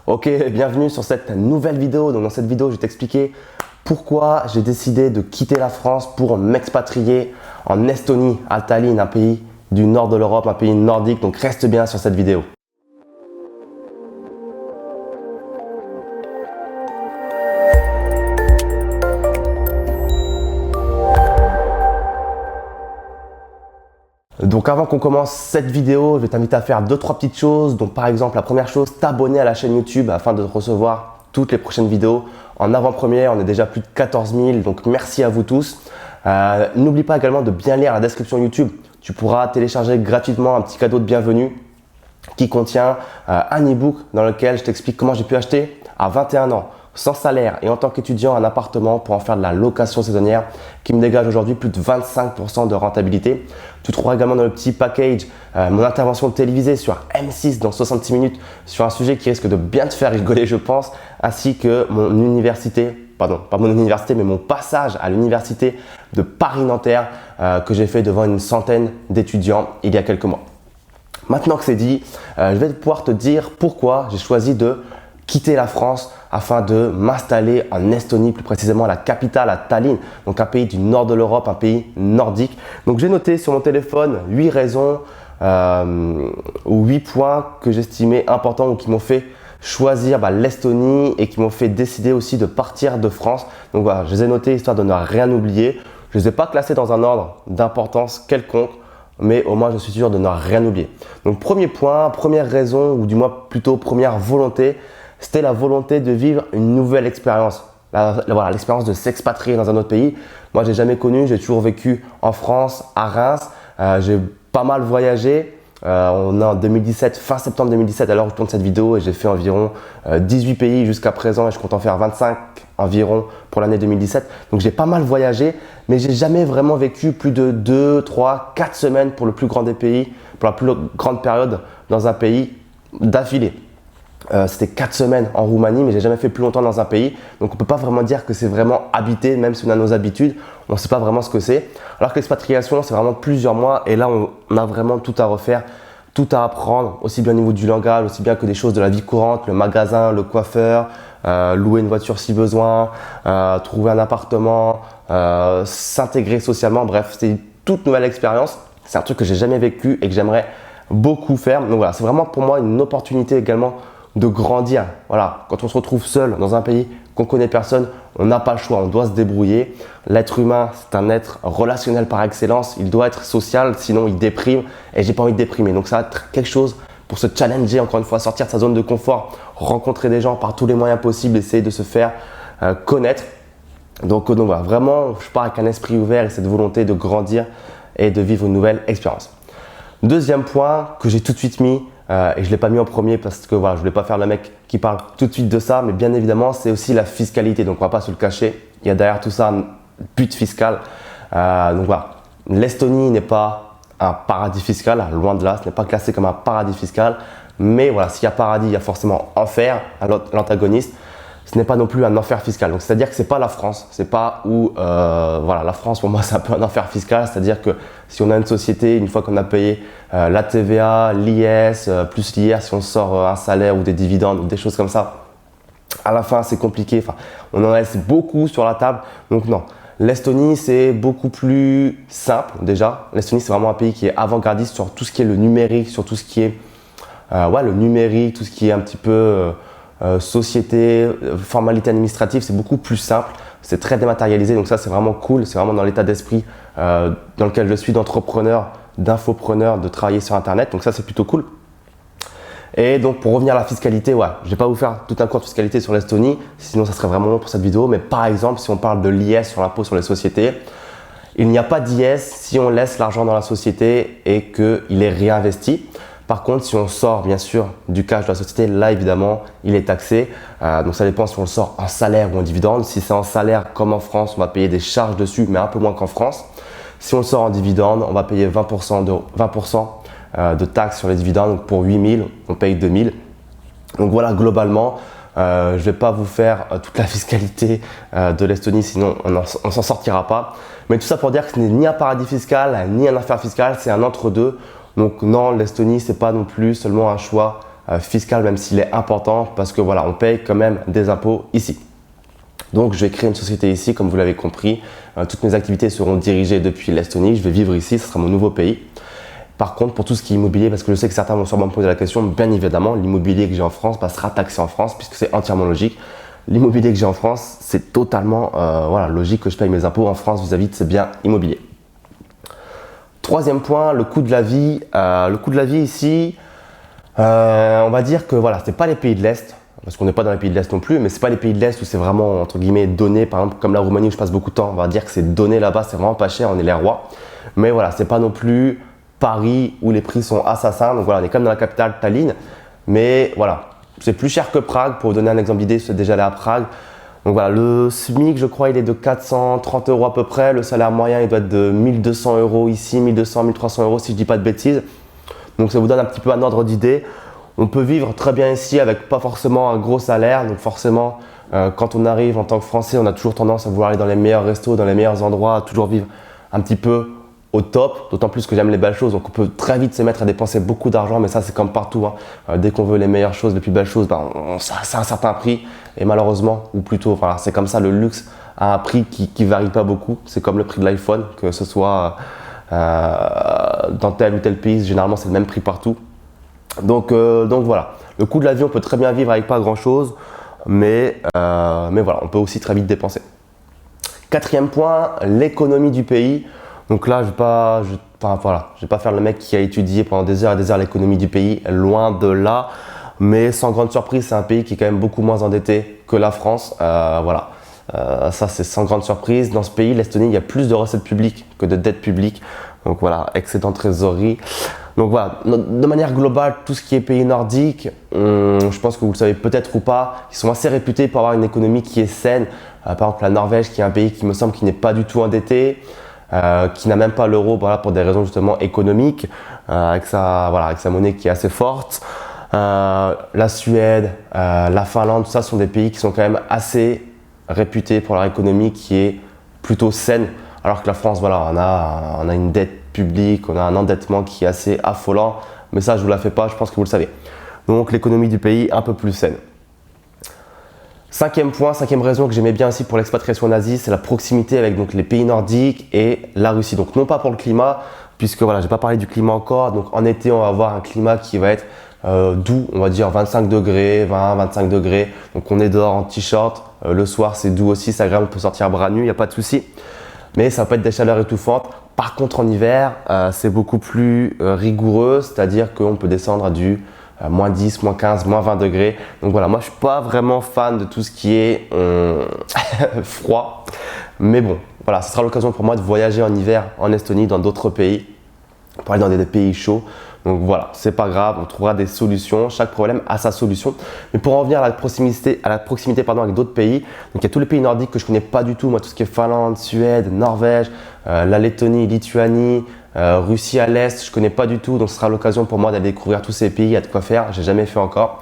Ok, bienvenue sur cette nouvelle vidéo. Donc dans cette vidéo, je vais t'expliquer pourquoi j'ai décidé de quitter la France pour m'expatrier en Estonie, à Tallinn, un pays du nord de l'Europe, un pays nordique. Donc reste bien sur cette vidéo. Donc avant qu'on commence cette vidéo, je vais t'inviter à faire 2-3 petites choses. Donc par exemple, la première chose, t'abonner à la chaîne YouTube afin de recevoir toutes les prochaines vidéos en avant-première. On est déjà plus de 14 000, donc merci à vous tous. N'oublie pas également de bien lire la description YouTube. Tu pourras télécharger gratuitement un petit cadeau de bienvenue qui contient un e-book dans lequel je t'explique comment j'ai pu acheter à 21 ans, sans salaire et en tant qu'étudiant un appartement pour en faire de la location saisonnière qui me dégage aujourd'hui plus de 25% de rentabilité. Tu trouveras également dans le petit package mon intervention télévisée sur M6 dans 66 minutes sur un sujet qui risque de bien te faire rigoler je pense, ainsi que mon université, pardon, pas mon université mais mon passage à l'université de Paris-Nanterre que j'ai fait devant une centaine d'étudiants il y a quelques mois. Maintenant que c'est dit, je vais pouvoir te dire pourquoi j'ai choisi de quitter la France afin de m'installer en Estonie, plus précisément à la capitale, à Tallinn, donc un pays du nord de l'Europe, un pays nordique. Donc j'ai noté sur mon téléphone 8 raisons ou 8 points que j'estimais importants ou qui m'ont fait choisir l'Estonie et qui m'ont fait décider aussi de partir de France. Donc voilà, je les ai notés histoire de ne rien oublier. Je ne les ai pas classés dans un ordre d'importance quelconque, mais au moins je suis sûr de ne rien oublier. Donc premier point, première raison, ou du moins plutôt première volonté, c'était la volonté de vivre une nouvelle expérience. Voilà, l'expérience de s'expatrier dans un autre pays. Moi, j'ai jamais connu, j'ai toujours vécu en France, à Reims. J'ai pas mal voyagé. On est en 2017, fin septembre 2017, à l'heure où je tourne cette vidéo, et j'ai fait environ 18 pays jusqu'à présent et je compte en faire 25 environ pour l'année 2017. Donc j'ai pas mal voyagé, mais j'ai jamais vraiment vécu plus de 2, 3, 4 semaines pour le plus grand des pays, pour la plus grande période dans un pays d'affilée. C'était 4 semaines en Roumanie, mais j'ai jamais fait plus longtemps dans un pays. Donc on peut pas vraiment dire que c'est vraiment habité, même si on a nos habitudes, on sait pas vraiment ce que c'est. Alors que l'expatriation, c'est vraiment plusieurs mois et là on a vraiment tout à refaire, tout à apprendre, aussi bien au niveau du langage, aussi bien que des choses de la vie courante, le magasin, le coiffeur, louer une voiture si besoin, trouver un appartement, s'intégrer socialement. Bref, c'est une toute nouvelle expérience. C'est un truc que j'ai jamais vécu et que j'aimerais beaucoup faire. Donc voilà, c'est vraiment pour moi une opportunité également de grandir. Voilà, quand on se retrouve seul dans un pays qu'on connaît personne, on n'a pas le choix, on doit se débrouiller. L'être humain, c'est un être relationnel par excellence, il doit être social, sinon il déprime et j'ai pas envie de déprimer. Donc ça va être quelque chose pour se challenger, encore une fois, sortir de sa zone de confort, rencontrer des gens par tous les moyens possibles, essayer de se faire connaître. Donc voilà, vraiment, je pars avec un esprit ouvert et cette volonté de grandir et de vivre une nouvelle expérience. Deuxième point que j'ai tout de suite mis, et je ne l'ai pas mis en premier parce que voilà, je ne voulais pas faire le mec qui parle tout de suite de ça, mais bien évidemment, c'est aussi la fiscalité. Donc, on ne va pas se le cacher. Il y a derrière tout ça un but fiscal. Donc, voilà, l'Estonie n'est pas un paradis fiscal, loin de là. Ce n'est pas classé comme un paradis fiscal. Mais voilà, s'il y a paradis, il y a forcément enfer à l'antagoniste. Ce n'est pas non plus un enfer fiscal. Donc, c'est-à-dire que ce n'est pas la France. C'est pas où, voilà, la France, pour moi, c'est un peu un enfer fiscal. C'est-à-dire que si on a une société, une fois qu'on a payé la TVA, l'IS, plus l'IR, si on sort un salaire ou des dividendes ou des choses comme ça, à la fin, c'est compliqué. Enfin, on en laisse beaucoup sur la table. Donc, non. L'Estonie, c'est beaucoup plus simple déjà. L'Estonie, c'est vraiment un pays qui est avant-gardiste sur tout ce qui est le numérique, sur tout ce qui est le numérique, tout ce qui est un petit peu société, formalité administrative, c'est beaucoup plus simple, c'est très dématérialisé, donc ça c'est vraiment cool, c'est vraiment dans l'état d'esprit dans lequel je suis d'entrepreneur, d'infopreneur, de travailler sur internet, donc ça c'est plutôt cool. Et donc pour revenir à la fiscalité, ouais, je vais pas vous faire tout un cours de fiscalité sur l'Estonie, sinon ça serait vraiment long pour cette vidéo, mais par exemple si on parle de l'IS sur l'impôt sur les sociétés, il n'y a pas d'IS si on laisse l'argent dans la société et qu'il est réinvesti. Par contre, si on sort bien sûr du cash de la société, là évidemment, il est taxé. Donc ça dépend si on le sort en salaire ou en dividende. Si c'est en salaire comme en France, on va payer des charges dessus, mais un peu moins qu'en France. Si on le sort en dividende, on va payer 20% de taxes sur les dividendes. Donc pour 8 000, on paye 2 000. Donc voilà, globalement, je ne vais pas vous faire toute la fiscalité de l'Estonie, sinon on ne s'en sortira pas. Mais tout ça pour dire que ce n'est ni un paradis fiscal, ni un enfer fiscal, c'est un entre-deux. Donc non, l'Estonie, ce n'est pas non plus seulement un choix fiscal, même s'il est important, parce que voilà, on paye quand même des impôts ici. Donc je vais créer une société ici, comme vous l'avez compris. Toutes mes activités seront dirigées depuis l'Estonie. Je vais vivre ici, ce sera mon nouveau pays. Par contre, pour tout ce qui est immobilier, parce que je sais que certains vont sûrement me poser la question, bien évidemment, l'immobilier que j'ai en France sera taxé en France, puisque c'est entièrement logique. L'immobilier que j'ai en France, c'est totalement voilà, logique que je paye mes impôts en France vis-à-vis de ces biens immobiliers. Troisième point, le coût de la vie. Le coût de la vie ici, on va dire que voilà, c'est pas les pays de l'Est, parce qu'on n'est pas dans les pays de l'Est non plus, mais c'est pas les pays de l'Est où c'est vraiment entre guillemets donné, par exemple comme la Roumanie où je passe beaucoup de temps, on va dire que c'est donné là-bas, c'est vraiment pas cher, on est les rois. Mais voilà, c'est pas non plus Paris où les prix sont assassins, donc voilà, on est comme dans la capitale Tallinn, mais voilà, c'est plus cher que Prague. Pour vous donner un exemple d'idée, je suis déjà allé à Prague. Donc voilà, le SMIC, je crois, il est de 430 € à peu près. Le salaire moyen, il doit être de 1200 € ici, 1200, 1300 € si je dis pas de bêtises. Donc ça vous donne un petit peu un ordre d'idée. On peut vivre très bien ici avec pas forcément un gros salaire. Donc forcément, quand on arrive en tant que Français, on a toujours tendance à vouloir aller dans les meilleurs restos, dans les meilleurs endroits, à toujours vivre un petit peu au top, d'autant plus que j'aime les belles choses, donc on peut très vite se mettre à dépenser beaucoup d'argent, mais ça c'est comme partout, hein. Dès qu'on veut les meilleures choses, les plus belles choses, ça a un certain prix, et malheureusement, ou plutôt, voilà, c'est comme ça, le luxe a un prix qui varie pas beaucoup, c'est comme le prix de l'iPhone, que ce soit dans tel ou tel pays, généralement c'est le même prix partout. Donc voilà, le coût de la vie, on peut très bien vivre avec pas grand chose, mais voilà, on peut aussi très vite dépenser. Quatrième point, l'économie du pays. Donc là, je vais pas faire le mec qui a étudié pendant des heures et des heures l'économie du pays, loin de là. Mais sans grande surprise, c'est un pays qui est quand même beaucoup moins endetté que la France. Voilà, ça c'est sans grande surprise. Dans ce pays, l'Estonie, il y a plus de recettes publiques que de dettes publiques. Donc voilà, excédent de trésorerie. Donc voilà, de manière globale, tout ce qui est pays nordiques, je pense que vous le savez peut-être ou pas, ils sont assez réputés pour avoir une économie qui est saine. Par exemple, la Norvège, qui est un pays qui me semble qui n'est pas du tout endetté. Qui n'a même pas l'euro, voilà, pour des raisons justement économiques, avec sa monnaie qui est assez forte. La Suède, la Finlande, tout ça sont des pays qui sont quand même assez réputés pour leur économie qui est plutôt saine, alors que la France, voilà, on a une dette publique, on a un endettement qui est assez affolant, mais ça je vous la fais pas, je pense que vous le savez. Donc l'économie du pays un peu plus saine. Cinquième point, cinquième raison que j'aimais bien aussi pour l'expatriation en Asie, c'est la proximité avec donc, les pays nordiques et la Russie. Donc non pas pour le climat, puisque voilà, j'ai pas parlé du climat encore. Donc en été, on va avoir un climat qui va être doux, on va dire 25 degrés, 20, 25 degrés. Donc on est dehors en t-shirt. Le soir, c'est doux aussi, c'est agréable, on peut sortir bras nus, il n'y a pas de souci. Mais ça peut être des chaleurs étouffantes. Par contre, en hiver, c'est beaucoup plus rigoureux, c'est-à-dire qu'on peut descendre à du moins 10, moins 15, moins 20 degrés. Donc voilà, moi je suis pas vraiment fan de tout ce qui est froid. Mais bon, voilà, ce sera l'occasion pour moi de voyager en hiver en Estonie, dans d'autres pays, pour aller dans des pays chauds. Donc voilà, c'est pas grave, on trouvera des solutions. Chaque problème a sa solution. Mais pour en venir à la proximité avec d'autres pays, donc il y a tous les pays nordiques que je connais pas du tout. Moi, tout ce qui est Finlande, Suède, Norvège, la Lettonie, Lituanie, Russie à l'est, je connais pas du tout, donc ce sera l'occasion pour moi d'aller découvrir tous ces pays, il y a de quoi faire, j'ai jamais fait encore.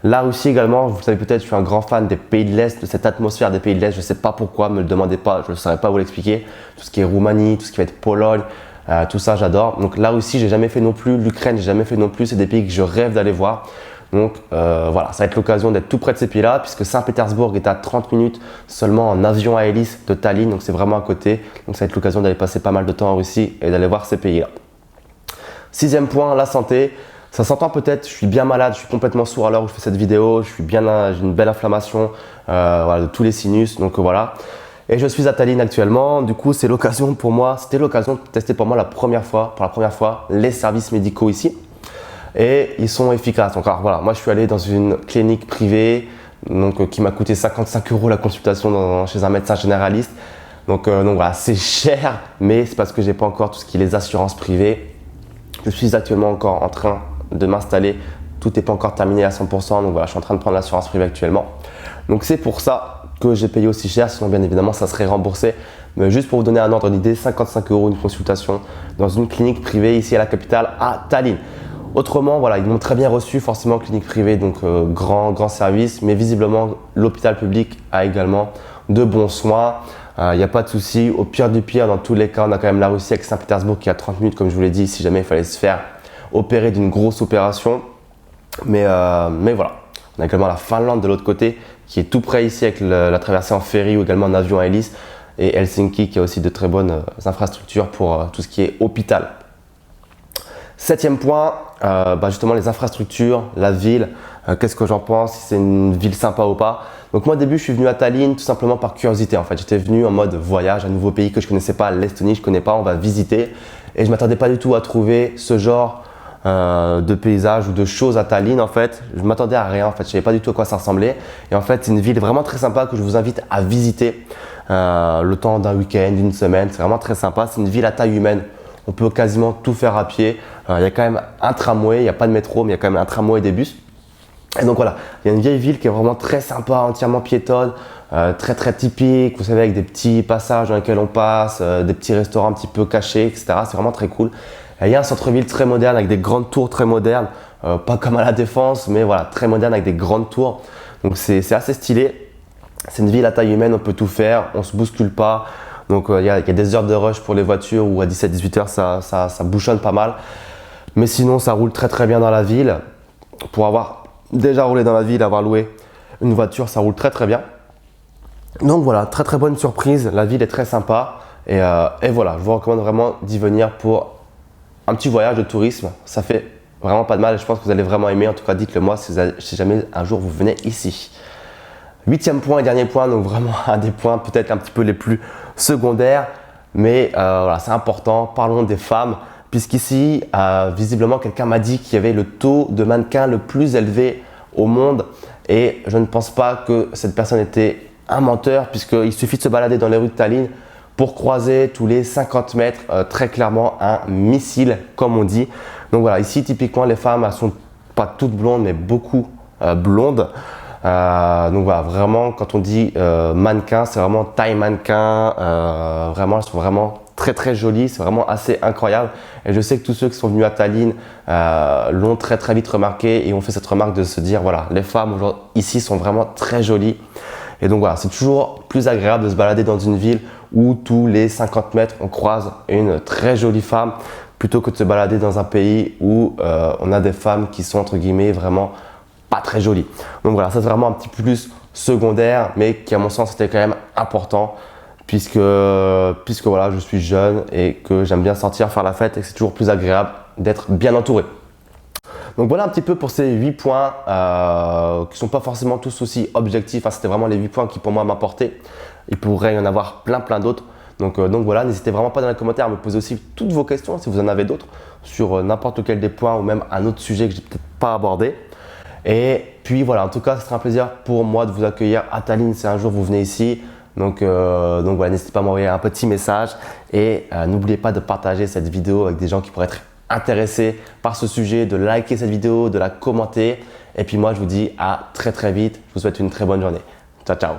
La Russie également, vous le savez peut-être, je suis un grand fan des pays de l'Est, de cette atmosphère des pays de l'Est, je sais pas pourquoi, me le demandez pas, je ne saurais pas vous l'expliquer. Tout ce qui est Roumanie, tout ce qui va être Pologne, tout ça j'adore. Donc la Russie, j'ai jamais fait non plus, l'Ukraine, j'ai jamais fait non plus, c'est des pays que je rêve d'aller voir. Donc voilà, ça va être l'occasion d'être tout près de ces pays-là, puisque Saint-Pétersbourg est à 30 minutes seulement en avion à hélice de Tallinn, donc c'est vraiment à côté. Donc ça va être l'occasion d'aller passer pas mal de temps en Russie et d'aller voir ces pays-là. Sixième point, la santé. Ça s'entend peut-être, je suis bien malade, je suis complètement sourd à l'heure où je fais cette vidéo, j'ai une belle inflammation voilà, de tous les sinus, donc voilà. Et je suis à Tallinn actuellement, du coup c'est l'occasion pour moi, c'était l'occasion de tester pour moi pour la première fois, les services médicaux ici. Et ils sont efficaces. Donc alors, voilà, moi je suis allé dans une clinique privée donc, qui m'a coûté 55 € la consultation chez un médecin généraliste. Donc voilà, c'est cher, mais c'est parce que j'ai pas encore tout ce qui est les assurances privées. Je suis actuellement encore en train de m'installer. Tout n'est pas encore terminé à 100%, donc voilà, je suis en train de prendre l'assurance privée actuellement. Donc c'est pour ça que j'ai payé aussi cher, sinon bien évidemment ça serait remboursé. Mais juste pour vous donner un ordre d'idée, 55 € une consultation dans une clinique privée ici à la capitale, à Tallinn. Autrement, voilà, ils m'ont très bien reçu, forcément clinique privée, donc grand service, mais visiblement l'hôpital public a également de bons soins. Il n'y a pas de souci. Au pire du pire, dans tous les cas, on a quand même la Russie avec Saint-Pétersbourg qui est à 30 minutes, comme je vous l'ai dit, si jamais il fallait se faire opérer d'une grosse opération. Mais voilà, on a également la Finlande de l'autre côté qui est tout près ici avec la traversée en ferry ou également en avion à hélice, et Helsinki qui a aussi de très bonnes infrastructures pour tout ce qui est hôpital. Septième point, justement les infrastructures, la ville, qu'est-ce que j'en pense, si c'est une ville sympa ou pas. Donc moi au début je suis venu à Tallinn tout simplement par curiosité en fait. J'étais venu en mode voyage, un nouveau pays que je connaissais pas, l'Estonie je connais pas, on va visiter. Et je m'attendais pas du tout à trouver ce genre de paysage ou de choses à Tallinn en fait. Je m'attendais à rien en fait, je savais pas du tout à quoi ça ressemblait. Et en fait c'est une ville vraiment très sympa que je vous invite à visiter le temps d'un week-end, d'une semaine. C'est vraiment très sympa, c'est une ville à taille humaine. On peut quasiment tout faire à pied. Il y a quand même un tramway, il n'y a pas de métro, mais il y a quand même un tramway et des bus. Et donc voilà, il y a une vieille ville qui est vraiment très sympa, entièrement piétonne, très typique, vous savez, avec des petits passages dans lesquels on passe, des petits restaurants un petit peu cachés, etc. C'est vraiment très cool. Et il y a un centre-ville très moderne avec des grandes tours très modernes, pas comme à la Défense, mais voilà, très moderne avec des grandes tours. Donc c'est assez stylé. C'est une ville à taille humaine, on peut tout faire, on ne se bouscule pas. Donc il y a des heures de rush pour les voitures où à 17-18 heures ça bouchonne pas mal. Mais sinon ça roule très bien dans la ville. Pour avoir déjà roulé dans la ville, avoir loué une voiture, ça roule très bien. Donc voilà, très bonne surprise. La ville est très sympa. Et voilà, je vous recommande vraiment d'y venir pour un petit voyage de tourisme. Ça fait vraiment pas de mal et je pense que vous allez vraiment aimer. En tout cas, dites-le moi si jamais un jour vous venez ici. Huitième point et dernier point, donc vraiment un des points peut-être un petit peu les plus secondaires, mais voilà, c'est important. Parlons des femmes, puisqu'ici, visiblement, quelqu'un m'a dit qu'il y avait le taux de mannequins le plus élevé au monde, et je ne pense pas que cette personne était un menteur, puisqu'il suffit de se balader dans les rues de Tallinn pour croiser tous les 50 mètres très clairement un missile, comme on dit. Donc voilà, ici typiquement les femmes, elles sont pas toutes blondes, mais beaucoup blondes. Donc voilà, vraiment quand on dit mannequin, c'est vraiment taille mannequin, vraiment elles sont vraiment très jolies, c'est vraiment assez incroyable. Et je sais que tous ceux qui sont venus à Tallinn l'ont très vite remarqué et ont fait cette remarque de se dire voilà, les femmes ici sont vraiment très jolies. Et donc voilà, c'est toujours plus agréable de se balader dans une ville où tous les 50 mètres on croise une très jolie femme plutôt que de se balader dans un pays où on a des femmes qui sont entre guillemets vraiment pas très jolies. Donc voilà, ça c'est vraiment un petit peu plus secondaire, mais qui à mon sens était quand même important puisque voilà, je suis jeune et que j'aime bien sortir, faire la fête et que c'est toujours plus agréable d'être bien entouré. Donc voilà un petit peu pour ces 8 points qui ne sont pas forcément tous aussi objectifs. Hein, c'était vraiment les 8 points qui pour moi m'apportaient. Il pourrait y en avoir plein d'autres. Donc voilà, n'hésitez vraiment pas dans les commentaires à me poser aussi toutes vos questions si vous en avez d'autres sur n'importe lequel des points ou même un autre sujet que j'ai peut-être pas abordé. Et puis voilà, en tout cas, ce sera un plaisir pour moi de vous accueillir à Tallinn si un jour vous venez ici. Donc voilà, n'hésitez pas à m'envoyer un petit message et n'oubliez pas de partager cette vidéo avec des gens qui pourraient être intéressés par ce sujet, de liker cette vidéo, de la commenter. Et puis moi, je vous dis à très vite. Je vous souhaite une très bonne journée. Ciao.